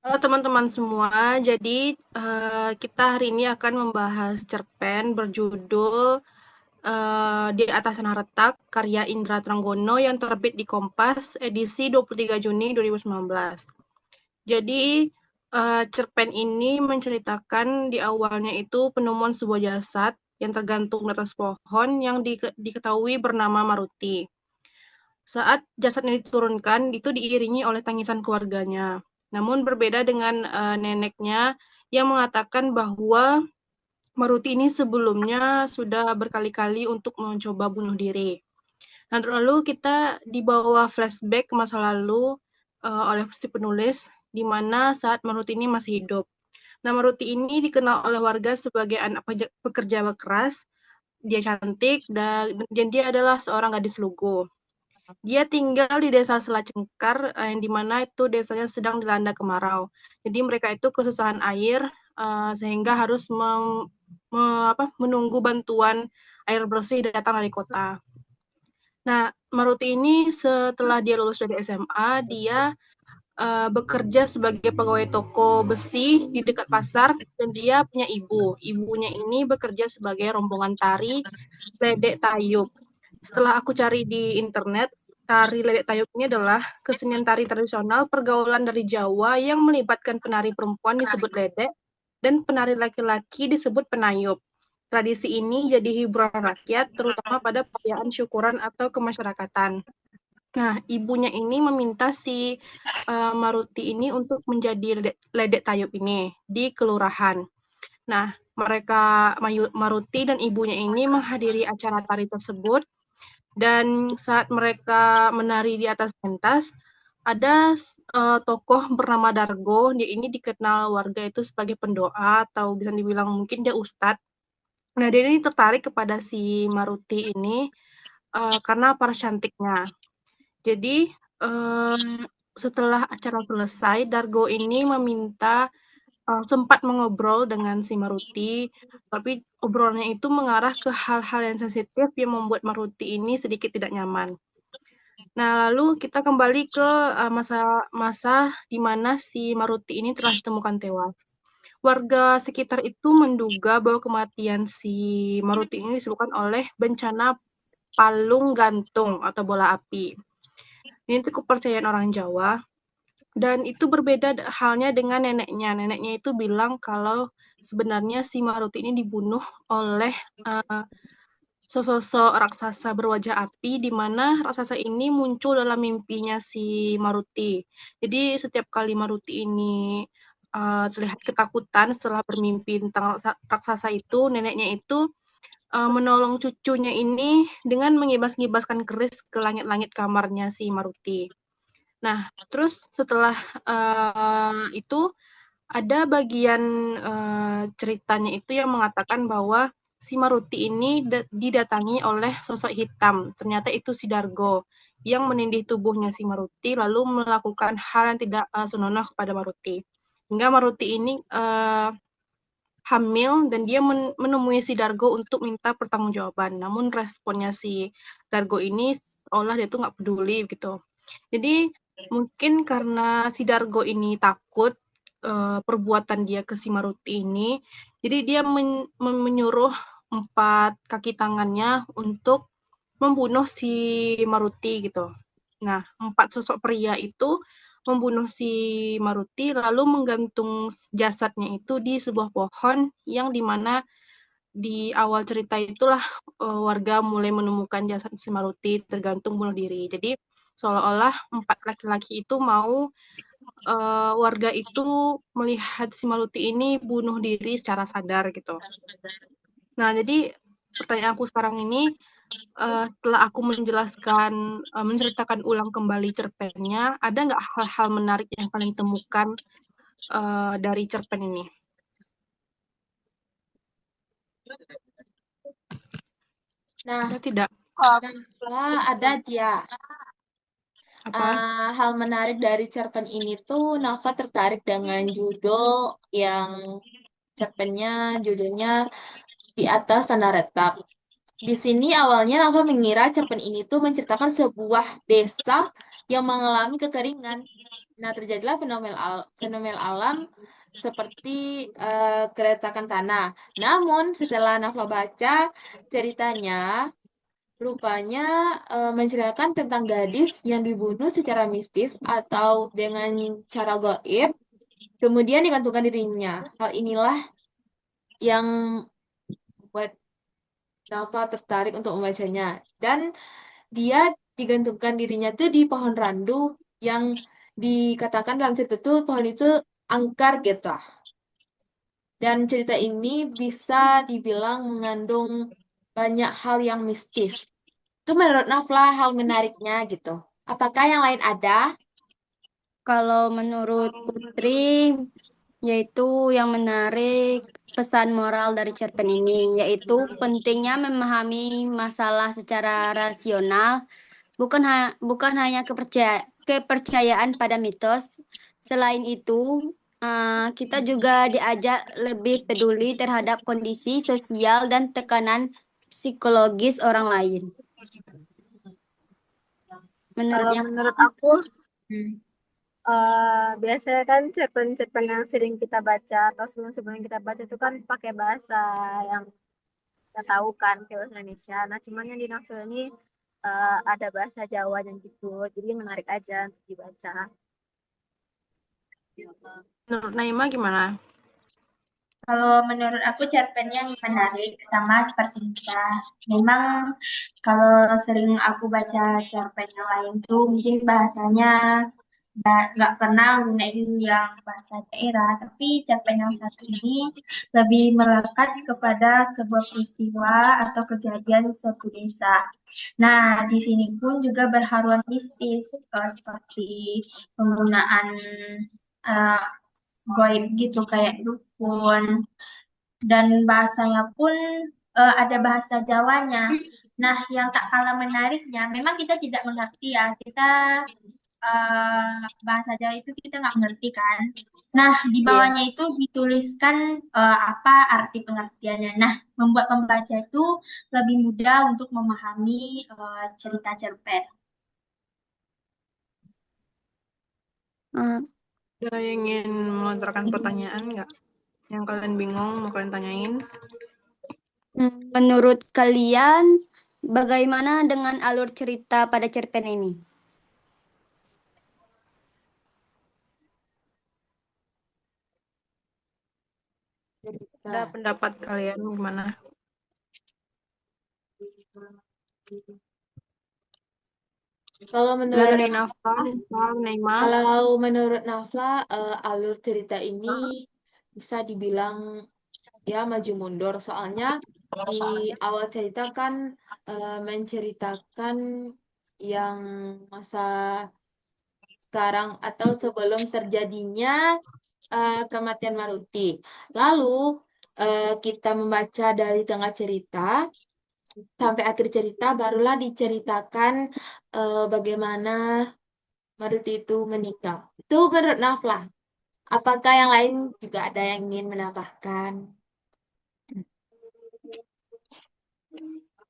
Halo teman-teman semua, jadi kita hari ini akan membahas cerpen berjudul Di Atas Tanah Retak, karya Indra Tranggono yang terbit di Kompas edisi 23 Juni 2019. Jadi cerpen ini menceritakan di awalnya itu penemuan sebuah jasad yang tergantung di atas pohon yang diketahui bernama Maruti. Saat jasadnya diturunkan, itu diiringi oleh tangisan keluarganya. Namun berbeda dengan neneknya yang mengatakan bahwa Maruti ini sebelumnya sudah berkali-kali untuk mencoba bunuh diri. Nah, lalu kita dibawa flashback ke masa lalu oleh si penulis, di mana saat Maruti ini masih hidup. Nah, Maruti ini dikenal oleh warga sebagai anak pekerja keras, dia cantik, dan dia adalah seorang gadis lugu. Dia tinggal di desa Selacengkar, yang di mana itu desanya sedang dilanda kemarau. Jadi mereka itu kesusahan air, sehingga harus menunggu bantuan air bersih datang dari kota. Nah, Maruti ini setelah dia lulus dari SMA, dia bekerja sebagai pegawai toko besi di dekat pasar, dan dia punya ibu. Ibunya ini bekerja sebagai rombongan tari Ledek Tayub. Setelah aku cari di internet, tari Ledek Tayub ini adalah kesenian tari tradisional pergaulan dari Jawa yang melibatkan penari perempuan disebut ledek dan penari laki-laki disebut penayub. Tradisi ini jadi hiburan rakyat, terutama pada perayaan syukuran atau kemasyarakatan. Nah, ibunya ini meminta si Maruti ini untuk menjadi ledek tayub ini di kelurahan. Nah, Maruti dan ibunya ini menghadiri acara tari tersebut, dan saat mereka menari di atas pentas, ada tokoh bernama Dargo. Dia ini dikenal warga itu sebagai pendoa atau bisa dibilang mungkin dia ustadz. Nah, dia ini tertarik kepada si Maruti ini karena paras cantiknya. Jadi setelah acara selesai, Dargo ini meminta sempat mengobrol dengan si Maruti, tapi obrolannya itu mengarah ke hal-hal yang sensitif yang membuat Maruti ini sedikit tidak nyaman. Nah, lalu kita kembali ke masa di mana si Maruti ini telah ditemukan tewas. Warga sekitar itu menduga bahwa kematian si Maruti ini disebabkan oleh bencana palung gantung atau bola api. Ini itu kepercayaan orang Jawa, dan itu berbeda halnya dengan neneknya. Neneknya itu bilang kalau sebenarnya si Maruti ini dibunuh oleh sosok raksasa berwajah api, di mana raksasa ini muncul dalam mimpinya si Maruti. Jadi setiap kali Maruti ini terlihat ketakutan setelah bermimpi tentang raksasa itu, neneknya itu menolong cucunya ini dengan mengibas-ngibaskan keris ke langit-langit kamarnya si Maruti. Nah, terus setelah itu ada bagian ceritanya itu yang mengatakan bahwa si Maruti ini didatangi oleh sosok hitam. Ternyata itu si Dargo yang menindih tubuhnya si Maruti lalu melakukan hal yang tidak senonoh kepada Maruti. Hingga Maruti ini hamil dan dia menemui si Dargo untuk minta pertanggungjawaban. Namun responnya si Dargo ini seolah dia tuh nggak peduli gitu. Jadi mungkin karena si Dargo ini takut perbuatan dia ke si Maruti ini, jadi dia menyuruh 4 kaki tangannya untuk membunuh si Maruti gitu. Nah, 4 sosok pria itu membunuh si Maruti lalu menggantung jasadnya itu di sebuah pohon yang di mana di awal cerita itulah warga mulai menemukan jasad si Maruti tergantung bunuh diri. Jadi seolah-olah 4 laki-laki itu mau warga itu melihat si Maruti ini bunuh diri secara sadar gitu. Nah, jadi pertanyaan aku sekarang ini, setelah aku menceritakan ulang kembali cerpennya, ada nggak hal-hal menarik yang kalian temukan dari cerpen ini? Nah, Ada tidak? kalau saya ada dia. Apa? Hal menarik dari cerpen ini tuh Nafa tertarik dengan judul yang cerpennya judulnya Di Atas Tanah Retak. Di sini awalnya Nafa mengira cerpen ini tuh menceritakan sebuah desa yang mengalami kekeringan. Nah, terjadilah fenomena alam seperti keretakan tanah. Namun, setelah Nafla baca ceritanya, rupanya menceritakan tentang gadis yang dibunuh secara mistis atau dengan cara gaib, kemudian digantungkan dirinya. Hal inilah yang membuat Nafla tertarik untuk membacanya. Dan dia digantungkan dirinya tuh di pohon randu yang dikatakan dalam cerita itu pohon itu angker gitu. Dan cerita ini bisa dibilang mengandung banyak hal yang mistis. Itu menurut Nafla hal menariknya gitu. Apakah yang lain ada? Kalau menurut Putri, yaitu yang menarik pesan moral dari cerpen ini, yaitu pentingnya memahami masalah secara rasional, bukan hanya kepercayaan pada mitos. Selain itu, kita juga diajak lebih peduli terhadap kondisi sosial dan tekanan psikologis orang lain. Kalau Menurutnya, menurut aku, biasanya kan cerpen-cerpen yang sering kita baca atau sebelum-sebelum kita baca itu kan pakai bahasa yang kita tahu kan, kayak bahasa Indonesia. Nah, cuman yang di novel ini ada bahasa Jawa dan gitu, jadi menarik aja untuk dibaca. Menurut Naima gimana? Kalau menurut aku cerpennya menarik, sama seperti Nisa. Memang kalau sering aku baca cerpen yang lain tuh mungkin bahasanya nggak pernah gunain yang bahasa daerah, tapi cerpen yang satu ini lebih melekat kepada sebuah peristiwa atau kejadian di suatu desa. Nah, di sini pun juga berhaluan mistis, seperti penggunaan eh, goib gitu kayak dukun, dan bahasanya pun ada bahasa Jawanya. Nah, yang tak kalah menariknya, memang kita tidak mengerti ya, kita bahasa Jawa itu kita nggak mengerti kan. Nah, di Iya. bawahnya itu dituliskan apa arti pengertiannya. Nah, membuat pembaca itu lebih mudah untuk memahami cerita cerpen. Ada yang ingin melontarkan pertanyaan nggak? Yang kalian bingung mau kalian tanyain? menurut kalian, bagaimana dengan alur cerita pada cerpen ini? Ada pendapat kalian gimana? Kalau menurut Dari Nafa, Nisa, Naima, Kalau menurut Nafla, alur cerita ini bisa dibilang ya maju mundur. Soalnya di awal cerita kan menceritakan yang masa sekarang atau sebelum terjadinya kematian Maruti. Lalu kita membaca dari tengah cerita sampai akhir cerita, barulah diceritakan bagaimana Maruti itu menikah. Itu menurut Nafla. Apakah yang lain juga ada yang ingin menambahkan?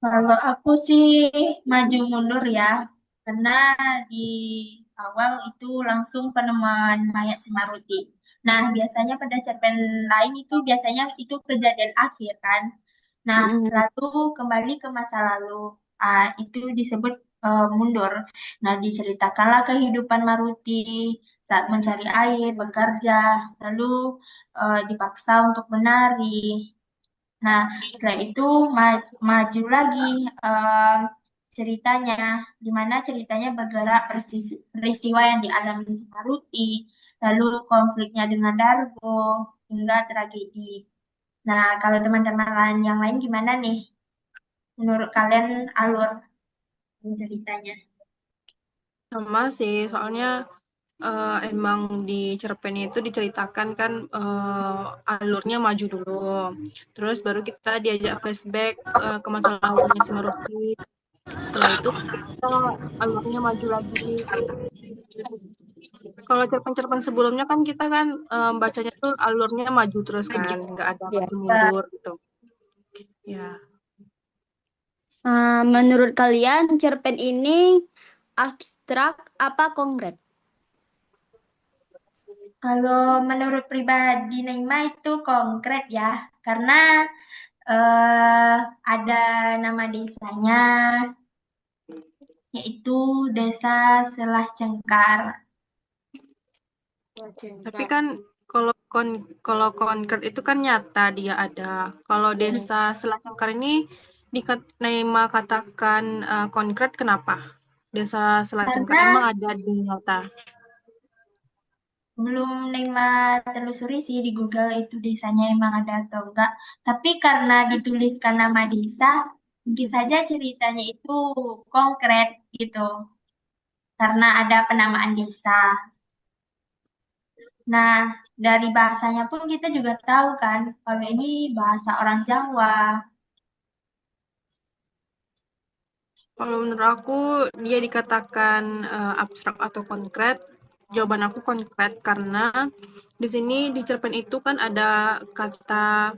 Kalau aku sih maju mundur ya, karena di awal itu langsung penemuan mayat si Maruti. Nah, biasanya pada cerpen lain itu biasanya itu kejadian akhir kan. Nah, lalu kembali ke masa lalu. Itu disebut mundur. Nah, diceritakanlah kehidupan Maruti saat mencari air, bekerja, lalu dipaksa untuk menari. Nah, setelah itu maju lagi eh, ceritanya, di mana ceritanya bergerak peristiwa yang dialami si Maruti, lalu konfliknya dengan Dargo, hingga tragedi. Nah, kalau teman-teman yang lain gimana nih? Menurut kalian alur ceritanya? sama sih, soalnya emang di cerpen itu diceritakan kan alurnya maju dulu, terus baru kita diajak flashback ke masa lalunya si Maruti. Setelah itu kita alurnya maju lagi. Kalau cerpen-cerpen sebelumnya kan kita kan bacanya tuh alurnya maju terus kan, nggak ada Ya. maju mundur gitu. Ya. Menurut kalian, cerpen ini abstrak apa konkret? Kalau menurut pribadi Naima itu konkret ya, karena ada nama desanya, yaitu Desa Selah Cengkar. Tapi kan kalau konkret itu kan nyata dia ada. Kalau desa Selah Cengkar ini Naima katakan konkret, kenapa? Desa Selah Cengkar Karena emang ada di nyata. belum Naima telusuri sih di Google itu desanya emang ada atau enggak. Tapi karena dituliskan nama desa, mungkin saja ceritanya itu konkret gitu. Karena ada penamaan desa. Nah, dari bahasanya pun kita juga tahu kan, kalau ini bahasa orang Jawa. Kalau menurut aku dia dikatakan abstrak atau konkret. Jawaban aku konkret karena di sini di cerpen itu kan ada kata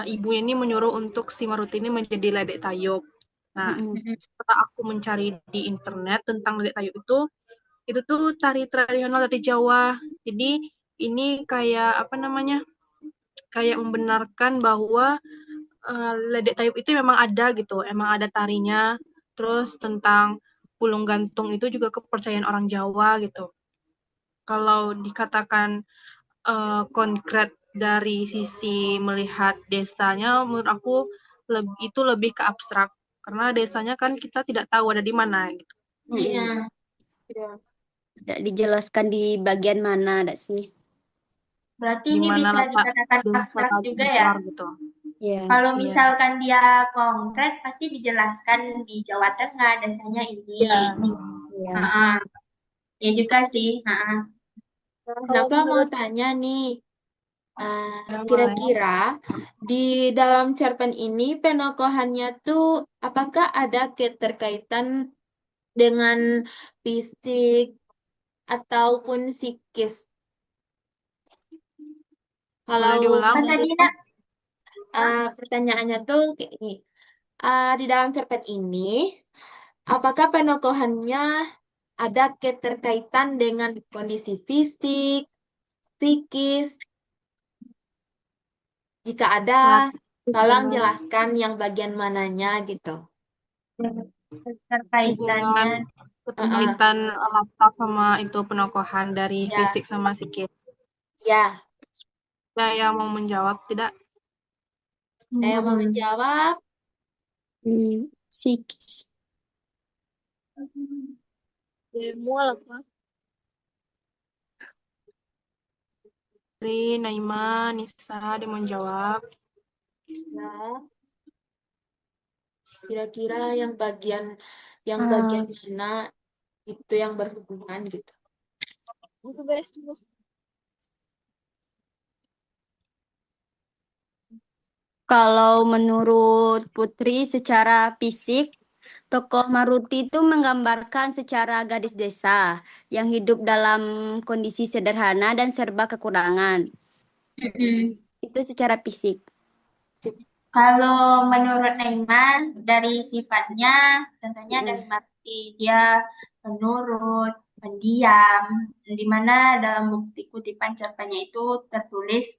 ibu ini menyuruh untuk si Maruti ini menjadi ledek tayub. Nah, setelah aku mencari di internet tentang ledek tayub itu tuh tari tradisional dari Jawa. Jadi ini kayak apa namanya? Kayak membenarkan bahwa ledek tayub itu memang ada gitu, emang ada tarinya. Terus tentang pulung gantung itu juga kepercayaan orang Jawa gitu. Kalau dikatakan konkret dari sisi melihat desanya, menurut aku itu lebih ke abstrak. Karena desanya kan kita tidak tahu ada di mana gitu. Iya. Tidak dijelaskan di bagian mana, ada sih. Berarti Di ini mana bisa letak dikatakan desa abstrak juga ya. Cengkar gitu. Ya. Kalau Iya. misalkan dia konkret, pasti dijelaskan di Jawa Tengah, desanya ini. Ya. Heeh. Ya juga sih. Heeh. Kenapa mau tanya nih, Ya, boleh. kira-kira di dalam cerpen ini penokohannya tuh apakah ada keterkaitan dengan fisik ataupun psikis? Boleh Kalau diulang? Kan tadi nak, pertanyaannya tuh kayak ini, di dalam cerpen ini apakah penokohannya ada keterkaitan dengan kondisi fisik, psikis? Jika ada, tolong jelaskan yang bagian mananya gitu. terkaitannya. Keterkaitan latar sama itu penokohan dari Ya. fisik sama psikis. Ya, Ada yang mau menjawab tidak? saya mau menjawab. Psikis. Dari Naima, Nisa, ada yang menjawab. Ya. Kira-kira yang bagian mana itu yang berhubungan gitu. Kalau menurut Putri secara fisik, tokoh Maruti itu menggambarkan secara gadis desa yang hidup dalam kondisi sederhana dan serba kekurangan. Itu secara fisik. Kalau menurut Naiman, dari sifatnya, contohnya dari Marti, dia penurut, pendiam, di mana dalam bukti kutipan cerpennya itu tertulis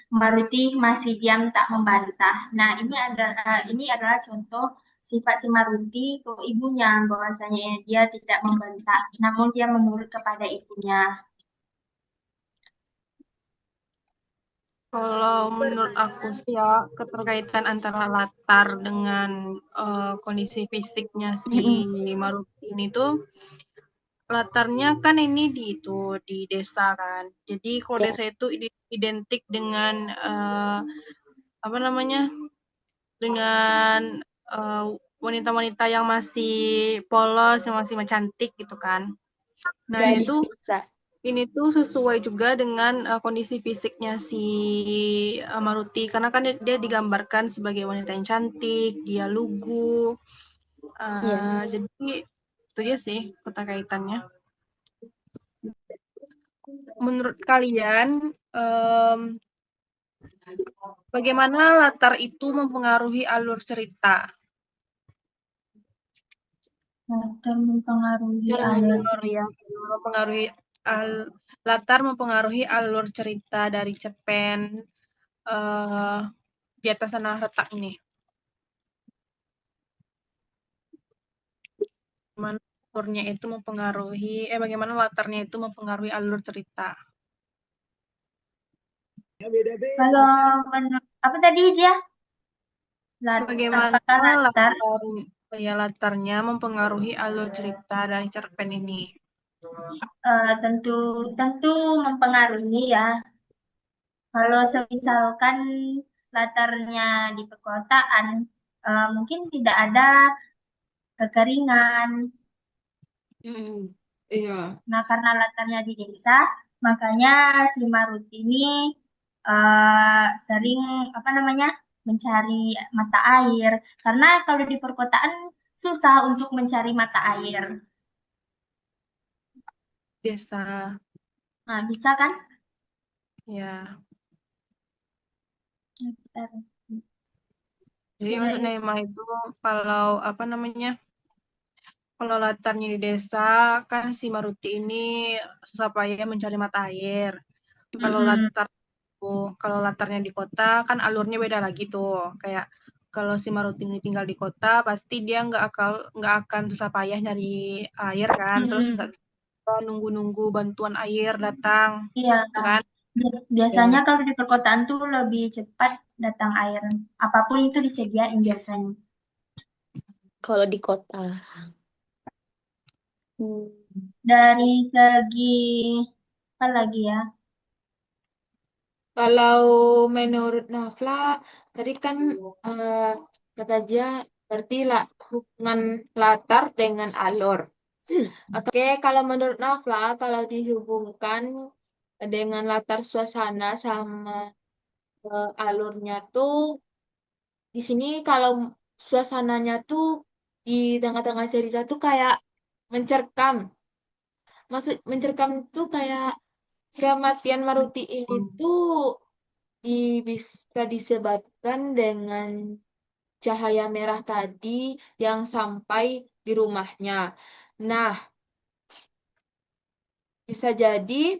Maruti masih diam tak membantah. Nah, ini adalah contoh sifat si Maruti ke ibunya, bahwasanya dia tidak membantah, namun dia menurut kepada ibunya. Kalau menurut aku sih ya, keterkaitan antara latar dengan kondisi fisiknya si Maruti ini tuh, latarnya kan ini di desa kan. Jadi kalau desa itu identik dengan apa namanya? Dengan wanita-wanita yang masih polos, yang masih cantik gitu kan. Nah, Gadis itu desa. ini tuh sesuai juga dengan kondisi fisiknya si Maruti, karena kan dia digambarkan sebagai wanita yang cantik, dia lugu. Jadi itu aja sih keterkaitannya. Menurut kalian, bagaimana latar itu mempengaruhi alur cerita? Latar mempengaruhi alur cerita. Mempengaruhi latar mempengaruhi alur cerita dari cerpen di atas tanah retak ini. Bagaimana latarnya itu mempengaruhi alur cerita. Kalau apa tadi dia? Bagaimana Apakah latar? latarnya mempengaruhi alur cerita dari cerpen ini. Tentu mempengaruhi ya. Kalau misalkan latarnya di perkotaan, mungkin tidak ada kekeringan. Iya. Nah, karena latarnya di desa, makanya si Maruti ini sering apa namanya mencari mata air. Karena kalau di perkotaan susah untuk mencari mata air. Desa, Nah, bisa kan? ya. Bentar. Jadi Sudah maksudnya itu. emang itu kalau kalau latarnya di desa kan si Maruti ini susah payah mencari mata air. Kalau Mm-mm. kalau latarnya di kota kan alurnya beda lagi tuh. Kayak kalau si Maruti ini tinggal di kota pasti dia nggak akan susah payah nyari air kan. Terus nggak Mm-mm. nunggu-nunggu bantuan air datang, Iya. gitu kan? Biasanya Ya. kalau di perkotaan tuh lebih cepat datang air. Apapun itu disediain biasanya. Kalau di kota. Dari segi apa lagi ya? Kalau menurut Nafla, tadi kan kata dia berarti lah hubungan latar dengan alur. Oke, kalau menurut Nafla, kalau dihubungkan dengan latar suasana sama alurnya tuh, di sini kalau suasananya tuh di tengah-tengah cerita tuh kayak mencerkam. Maksud mencerkam tuh kayak kematian Maruti ini tuh bisa disebabkan dengan cahaya merah tadi yang sampai di rumahnya. Nah, bisa jadi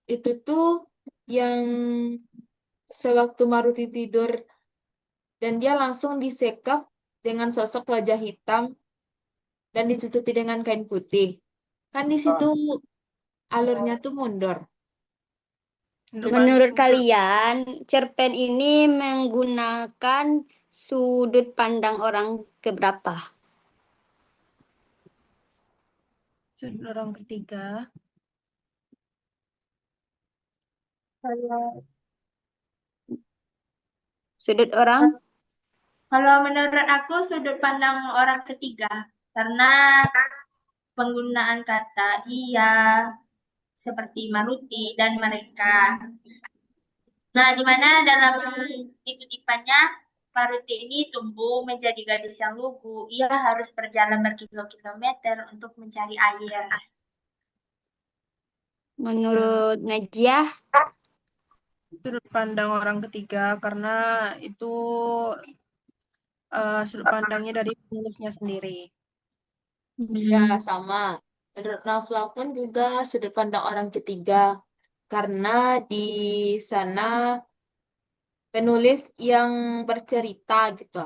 itu tuh yang sewaktu Maruti tidur dan dia langsung disekap dengan sosok wajah hitam dan ditutupi dengan kain putih. Kan di situ alurnya tuh mundur. Menurut kalian, cerpen ini menggunakan sudut pandang orang keberapa? Sudut orang ketiga. Kalau Sudut orang? kalau menurut aku sudut pandang orang ketiga karena penggunaan kata ia seperti Maruti dan mereka. Nah, di mana dalam kutipannya Maruti ini tumbuh menjadi gadis yang lugu. Ia harus berjalan berkilo-kilometer untuk mencari air. Menurut Najiyah, Sudut pandang orang ketiga karena itu sudut pandangnya dari penulisnya sendiri. Ya, sama. Menurut Nafla pun juga sudut pandang orang ketiga. Karena di sana penulis yang bercerita gitu.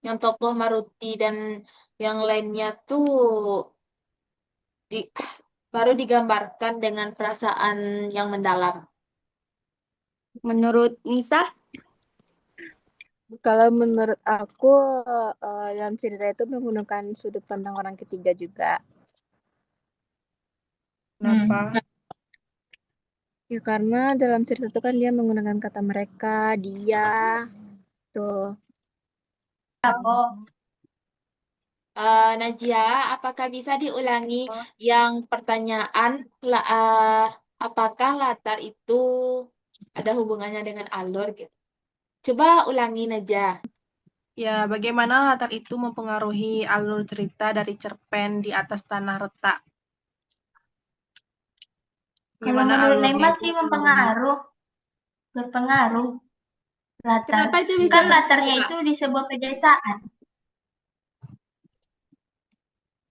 Yang tokoh Maruti dan yang lainnya tuh di, baru digambarkan dengan perasaan yang mendalam. menurut Nisa, Kalau menurut aku, dalam cerita itu menggunakan sudut pandang orang ketiga juga. Kenapa? Ya karena dalam cerita itu kan dia menggunakan kata mereka, dia, tuh. Najia, apakah bisa diulangi yang pertanyaan apakah latar itu ada hubungannya dengan alur gitu? Coba ulangi Najia. Ya, bagaimana latar itu mempengaruhi alur cerita dari cerpen di atas tanah retak? Kalau Bagaimana menurut alurnya Nema itu sih mempengaruhi? berpengaruh latar. Kenapa itu bisa Kan latarnya itu di sebuah pedesaan.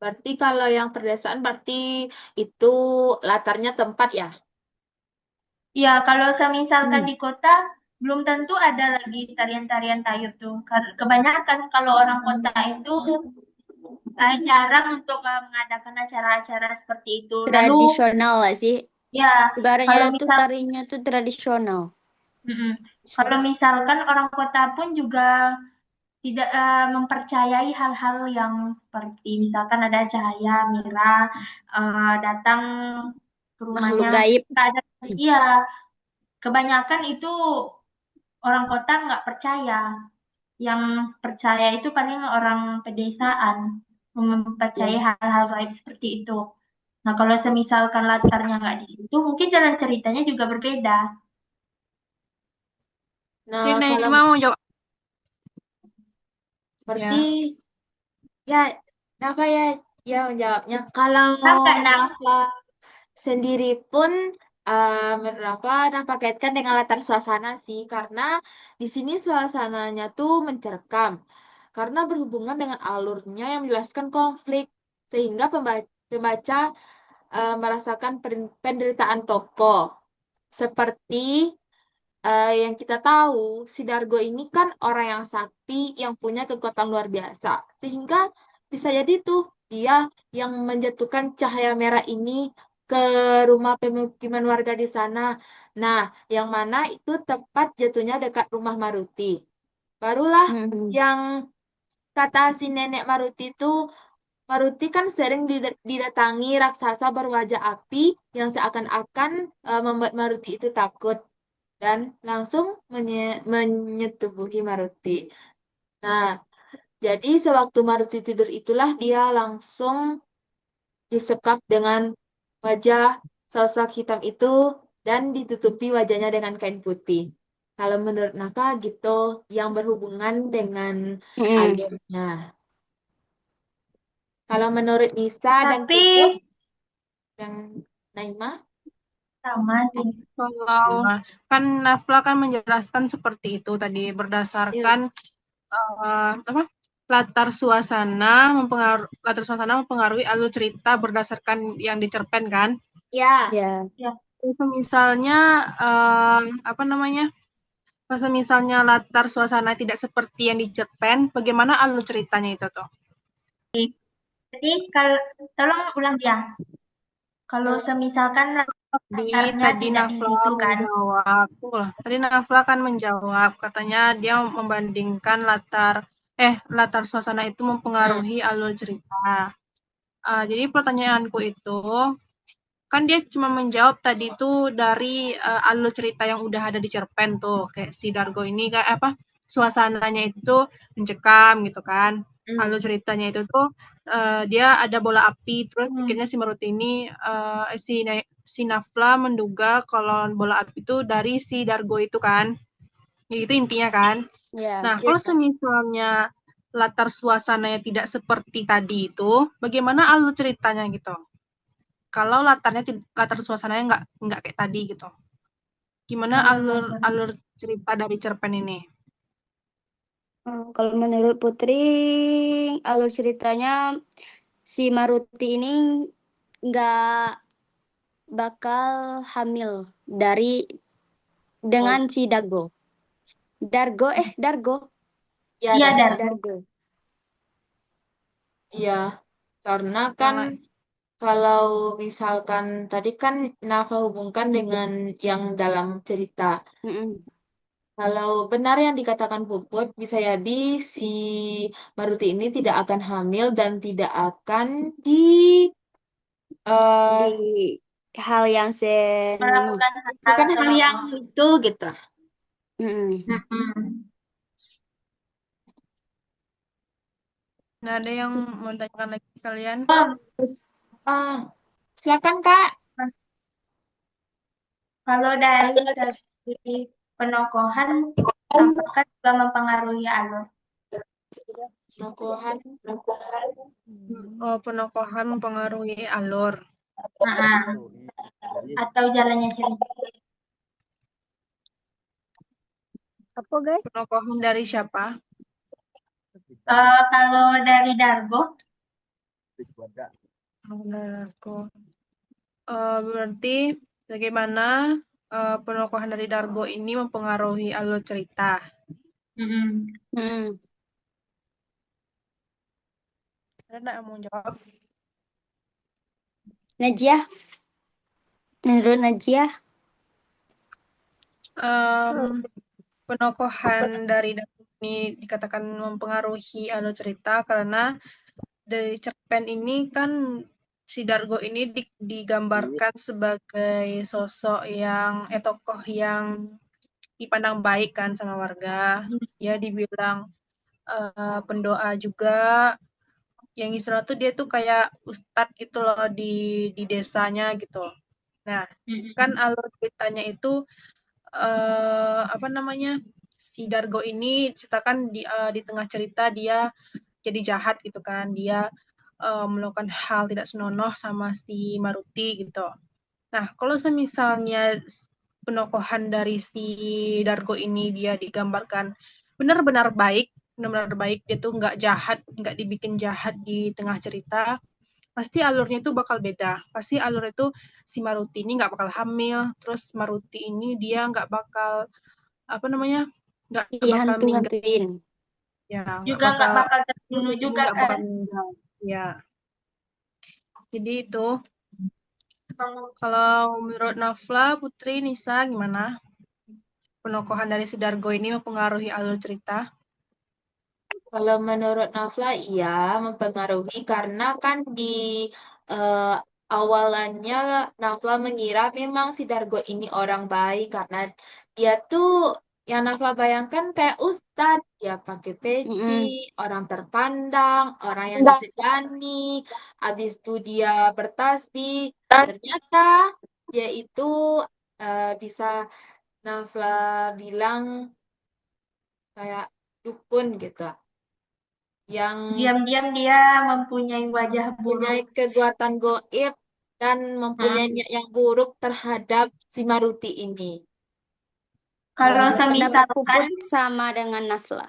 Berarti kalau yang perdesaan berarti itu latarnya tempat ya? Ya, kalau semisalkan Hmm. di kota, belum tentu ada lagi tarian-tarian tayub tuh. Kebanyakan kalau orang kota itu jarang untuk mengadakan acara-acara seperti itu. Lalu, Tradisional lah sih. ya, Ibaratnya kalau tuh misal, tarinya tuh tradisional. Mm-mm. Kalau misalkan orang kota pun juga tidak mempercayai hal-hal yang seperti misalkan ada cahaya merah datang ke Makhluk rumahnya. gaib. Nggak ada, iya, kebanyakan itu orang kota nggak percaya. Yang percaya itu paling orang pedesaan mempercayai Ya. hal-hal gaib seperti itu. Nah, kalau semisalkan latarnya nggak di situ, mungkin jalan ceritanya juga berbeda. Nah, Ini kalau Naima mau jawab berarti ya. ya apa ya menjawabnya. Kalau Paham nggak, Nak? Nafa sendiri pun menurut apa Nafa kaitkan dengan latar suasana sih, karena di sini suasananya tuh mencekam karena berhubungan dengan alurnya yang menjelaskan konflik, sehingga pembaca merasakan penderitaan tokoh. Seperti yang kita tahu, si Dargo ini kan orang yang sakti, yang punya kekuatan luar biasa. Sehingga bisa jadi tuh dia yang menjatuhkan cahaya merah ini ke rumah pemukiman warga di sana. Nah, yang mana itu tepat jatuhnya dekat rumah Maruti. Barulah Mm-mm. yang kata si nenek Maruti itu, Maruti kan sering didatangi raksasa berwajah api yang seakan-akan membuat Maruti itu takut dan langsung menyetubuhi Maruti. Nah, jadi sewaktu Maruti tidur itulah dia langsung disekap dengan wajah sosok hitam itu dan ditutupi wajahnya dengan kain putih. Kalau menurut Nafa gitu yang berhubungan dengan Mm-mm. alurnya. Kalau menurut Nisa dan Tapi Puput dan Naima, sama sih. Kalau kan Nafla kan menjelaskan seperti itu tadi ya, berdasarkan apa latar suasana mempengaruhi alur cerita berdasarkan yang dicerpen kan. ya, Ya. Ya. Terus misalnya apa namanya? Kalau misalnya latar suasana tidak seperti yang dicerpen, bagaimana alur ceritanya itu tuh? Jadi kalau tolong ulang ya. Kalau semisalkan Jadi latarnya tadi tidak di Nafla situ kan. menjawab, tadi Nafla kan menjawab, katanya dia membandingkan latar suasana itu hmm, mempengaruhi alur cerita. Jadi pertanyaanku itu, kan dia cuma menjawab tadi itu dari alur cerita yang udah ada di cerpen tuh, kayak si Dargo ini kayak apa, suasananya itu mencekam gitu kan. Alur hmm, ceritanya itu tuh dia ada bola api, terus Hmm. akhirnya si Marut ini si Nafla menduga kalau bola api itu dari si Dargo itu kan. Ya, itu intinya kan. Ya. Nah, kalau semisalnya latar suasananya tidak seperti tadi itu, bagaimana alur ceritanya gitu? Kalau latar suasananya nggak kayak tadi gitu. Gimana Kalau alur latar alur cerita dari cerpen ini? Kalau menurut Putri, alur ceritanya si Maruti ini nggak bakal hamil dengan oh, si Dargo. Dargo, ya iya Darga. Dargo. Dargo. Iya, karena kan Karena kalau misalkan tadi kan Nafa hubungkan dengan yang dalam cerita. Mm-mm. Kalau benar yang dikatakan Puput, bisa jadi si Maruti ini tidak akan hamil dan tidak akan Di eh hal yang ini. Melakukan hal bukan hal yang itu gitu. Mm-mm. Mm-mm. nggak ada yang mau tanyakan lagi kalian? Ah, silakan Kak. Kalau dari penokohan, apakah juga mempengaruhi alur? Nokohan. Penokohan mempengaruhi alur. Nah, atau jalannya cerita. Apa guys? Penokohan dari siapa? Kalau dari Dargo, Dargo. Berarti bagaimana penokohan dari Dargo ini mempengaruhi alur cerita? Mm-mm. Hmm. Ada nggak yang mau jawab? Najia, menurut Najia, Penokohan dari Dargo ini dikatakan mempengaruhi alur cerita karena dari cerpen ini kan si Dargo ini digambarkan sebagai sosok yang tokoh yang dipandang baik kan sama warga. Ya dibilang pendoa juga, yang istilah tuh dia tuh kayak ustadz gitu loh di desanya gitu. Nah, kan alur ceritanya itu apa namanya, si Dargo ini ceritakan di tengah cerita dia jadi jahat gitu kan, dia melakukan hal tidak senonoh sama si Maruti gitu. Nah, kalau semisalnya penokohan dari si Dargo ini dia digambarkan benar-benar baik, dia tuh nggak jahat, nggak dibikin jahat di tengah cerita, pasti alurnya itu bakal beda. Pasti alur itu si Maruti ini nggak bakal hamil, terus Maruti ini dia nggak bakal apa namanya, nggak bakal meninggal, dihantu-hantuin. ya Juga nggak bakal terbunuh juga nggak bakal kan. meninggal, ya. Jadi itu kalau menurut Nafla, Putri, Nisa gimana? Penokohan dari si Dargo ini mempengaruhi alur cerita? Kalau menurut Nafla, iya mempengaruhi karena kan di eh, awalannya Nafla mengira memang si Dargo ini orang baik karena dia tuh yang Nafla bayangkan kayak ustadz, dia pakai peci, Mm-mm. orang terpandang, orang yang disegani, habis itu dia bertasbih, ternyata dia itu bisa Nafla bilang kayak dukun gitu yang Diam-diam dia mempunyai wajah mempunyai buruk. kekuatan goib dan mempunyai niat yang buruk terhadap si Maruti ini. Kalau Pendapatku pun semisalkan sama dengan Nafla.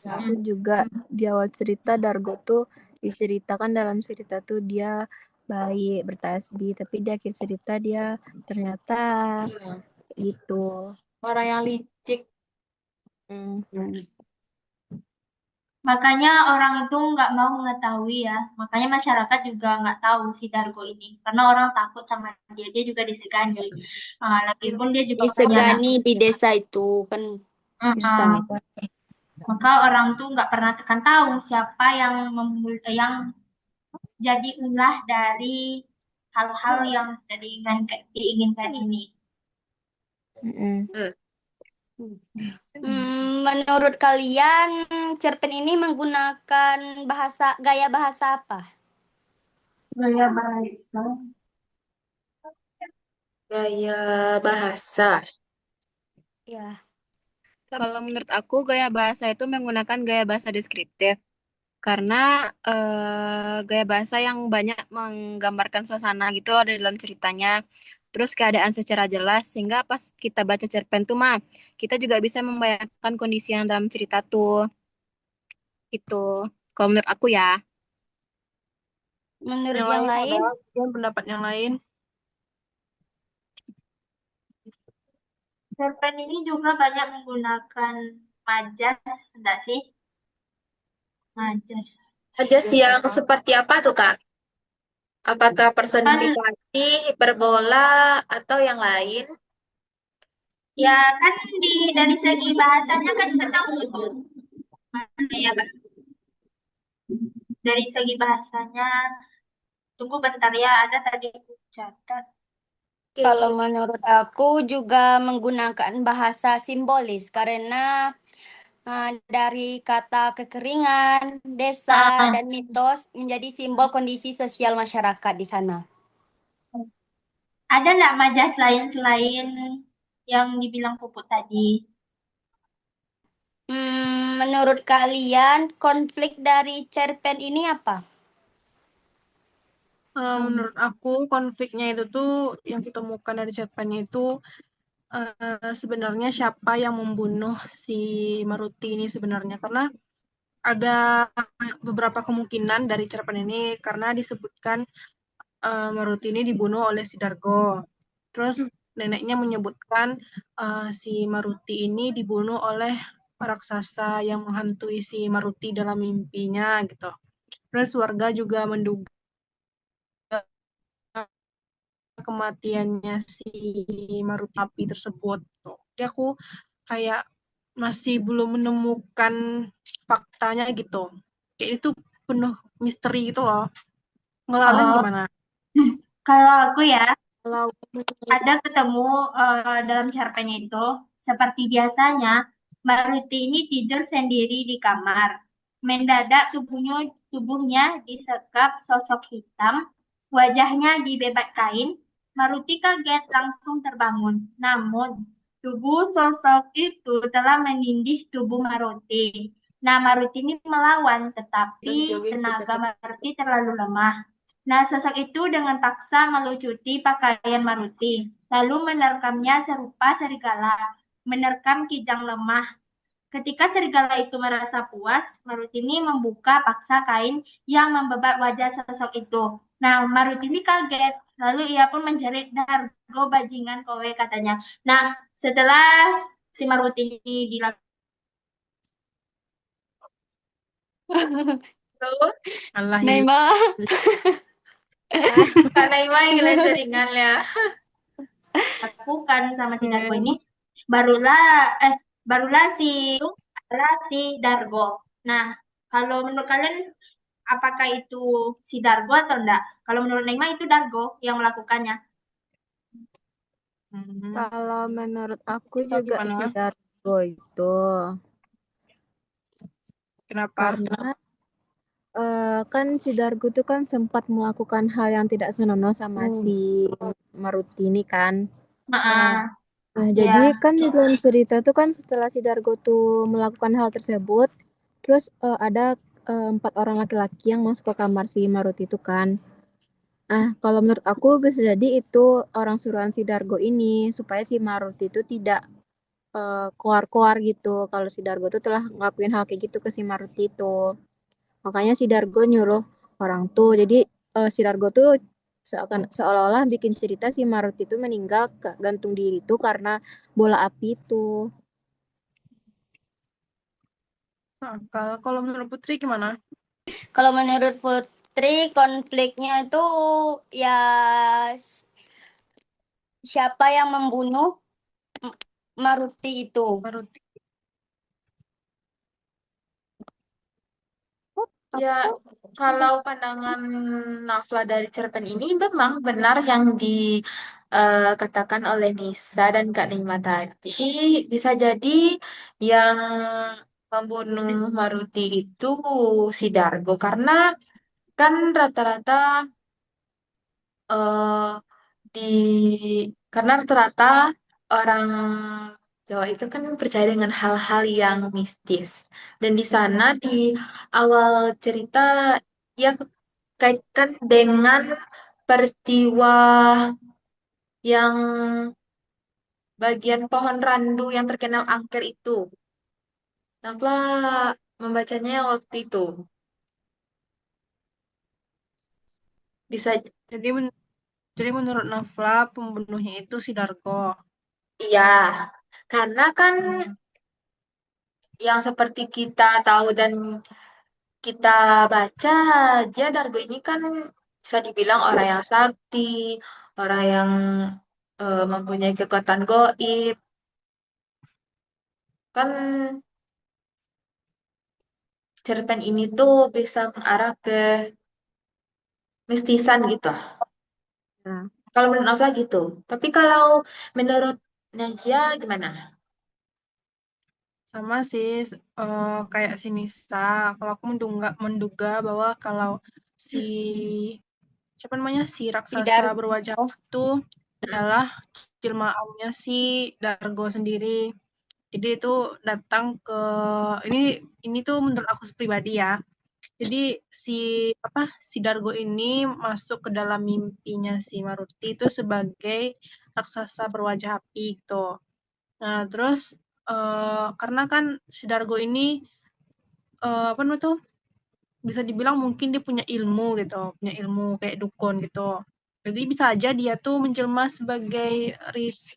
Aku juga di awal cerita Dargo tuh diceritakan dalam cerita tuh dia baik bertasbih, tapi di akhir cerita dia ternyata Ya, gitu. orang yang licik. Hmm. makanya orang itu nggak mau mengetahui ya. Makanya masyarakat juga nggak tahu si Dargo ini. Karena orang takut sama dia. Dia juga disegani. Lagipun dia juga punya anak. Disegani di desa itu kan Mm-mm. Maka orang tuh nggak pernah akan tahu siapa yang yang jadi ulah dari hal-hal yang tidak diinginkan ini. Mm-mm. Menurut kalian cerpen ini menggunakan gaya bahasa apa? Gaya bahasa. Gaya bahasa. Ya. Kalau menurut aku gaya bahasa itu menggunakan gaya bahasa deskriptif karena gaya bahasa yang banyak menggambarkan suasana gitu ada dalam ceritanya. Terus keadaan secara jelas sehingga pas kita baca cerpen tuh mah kita juga bisa membayangkan kondisi yang dalam cerita tuh. Itu kalau menurut aku ya. Menurut Yang yang lain lain, ada mungkin pendapat yang lain? Cerpen ini juga banyak menggunakan majas, enggak sih? Majas. Aja sih yang seperti apa tuh Kak? Apakah Kan personifikasi, hiperbola, atau yang lain? ya kan dari segi bahasanya kan kita tahu tuh. Mana ya, Kak? Dari segi bahasanya, tunggu bentar ya, ada tadi aku catat. kalau menurut aku juga menggunakan bahasa simbolis karena dari kata kekeringan, desa, Ah, dan mitos menjadi simbol kondisi sosial masyarakat di sana. ada nggak majas lain selain yang dibilang Puput tadi? Menurut kalian konflik dari cerpen ini apa? Menurut aku konfliknya itu tuh yang ditemukan dari cerpennya itu sebenarnya siapa yang membunuh si Maruti ini sebenarnya, karena ada beberapa kemungkinan dari cerpen ini karena disebutkan Maruti ini dibunuh oleh Sidargo. Terus neneknya menyebutkan si Maruti ini dibunuh oleh raksasa yang menghantui si Maruti dalam mimpinya gitu. Terus warga juga menduga kematiannya si Maruti api tersebut. Jadi aku kayak masih belum menemukan faktanya gitu. Kayak itu penuh misteri gitu loh. Ngelalen Oh, gimana? kalau aku ya, Kalau ada ketemu dalam cerpennya itu, seperti biasanya, Mbak Ruti ini tidur sendiri di kamar. Mendadak tubuhnya disekap sosok hitam, wajahnya dibebat kain. Mbak Ruti kaget langsung terbangun. Namun, tubuh sosok itu telah menindih tubuh Maruti. Nah, Maruti ini melawan, tetapi tenaga Maruti terlalu lemah. Nah, sosok itu dengan paksa melucuti pakaian Maruti, lalu menerkamnya serupa serigala, menerkam kijang lemah. Ketika serigala itu merasa puas, Maruti ini membuka paksa kain yang membebat wajah sosok itu. Nah, Maruti ini kaget, lalu ia pun menjerit, "Dargo bajingan kowe," katanya. Nah, setelah si Maruti ini dilakukan, Terus, Allah ini. Naima. Kak Naima yang ringan ya. sama si Dargo ini, barulah si Dargo. Nah, kalau menurut kalian apakah itu si Dargo atau enggak? Kalau menurut Naima itu Dargo yang melakukannya. kalau menurut aku Kalau juga gimana? si Dargo itu Kenapa? karena kan si Dargo tuh kan sempat melakukan hal yang tidak senonoh sama si Maruti ini kan. Nah, Nah, ya. jadi kan di dalam cerita tuh kan setelah si Dargo tuh melakukan hal tersebut, terus ada 4 orang laki-laki yang masuk ke kamar si Maruti itu kan. Kalau menurut aku bisa jadi itu orang suruhan si Dargo ini supaya si Maruti itu tidak koar-koar gitu kalau si Dargo tuh telah ngelakuin hal kayak gitu ke si Maruti itu. Makanya si Dargo nyuruh orang tuh. Jadi si Dargo tuh seolah-olah bikin cerita si Maruti itu meninggal gantung diri itu karena bola api itu. Nah, kalau menurut Putri gimana? Kalau menurut Putri, konfliknya itu ya siapa yang membunuh Maruti itu. Maruti. Ya, kalau pandangan Nafla dari cerpen ini memang benar yang dikatakan oleh Nisa dan Kak Nima tadi. Bisa jadi yang membunuh Maruti itu si Dargo karena kan rata-rata eh, di karena rata-rata orang Jawa itu kan percaya dengan hal-hal yang mistis. Dan di sana di awal cerita dia kaitkan dengan peristiwa yang bagian pohon randu yang terkenal angker itu. Nafla membacanya waktu itu. Bisa, Jadi jadi menurut Nafla pembunuhnya itu si Dargo. iya. Karena kan yang seperti kita tahu dan kita baca, dia Dargo ini kan bisa dibilang orang yang sakti, orang yang mempunyai kekuatan goib. Kan cerpen ini tuh bisa mengarah ke mistisan gitu. Nah, Kalau menurut Nafla gitu. Tapi kalau menurut Najia gimana? Sama sih kayak si Nisa. Kalau aku menduga bahwa kalau si siapa namanya si raksasa Tidak. berwajah Oh, itu adalah jelmaannya si Dargo sendiri. Jadi itu datang ke ini tuh menurut aku pribadi ya. Jadi si Dargo ini masuk ke dalam mimpinya si Maruti itu sebagai raksasa berwajah api gitu. Nah, terus karena kan si Dargo ini apa namanya tuh, bisa dibilang mungkin dia punya ilmu gitu, punya ilmu kayak dukun gitu. Jadi bisa aja dia tuh menjelma sebagai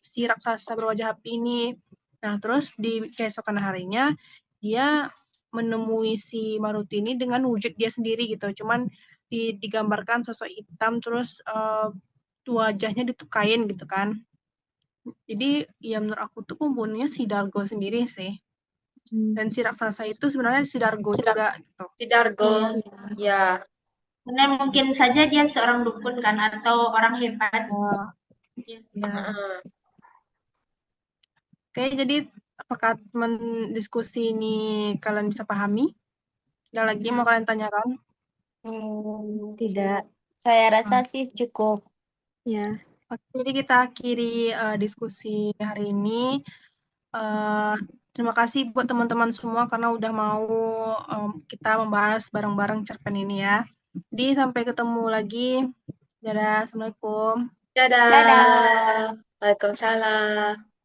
si raksasa berwajah api ini. Nah, terus di keesokan harinya dia menemui si Maruti ini dengan wujud dia sendiri gitu. Cuman digambarkan sosok hitam terus wajahnya ditukain gitu kan. Jadi ya menurut aku tuh pembunuhnya si Dargo sendiri sih. Dan si raksasa itu sebenarnya si Dargo juga gitu. Si Dargo, ya. Karena mungkin saja dia seorang dukun kan atau orang hebat. Wah, Ya. ya. Heeh. Oke, jadi apakah teman diskusi ini kalian bisa pahami? Ada lagi mau kalian tanyakan? Tidak. Saya rasa sih cukup. Ya. Oke, jadi kita akhiri diskusi hari ini. Terima kasih buat teman-teman semua karena udah mau kita membahas bareng-bareng cerpen ini ya. Jadi sampai ketemu lagi. Dadah, Assalamualaikum. Dadah. Dadah. Waalaikumsalam.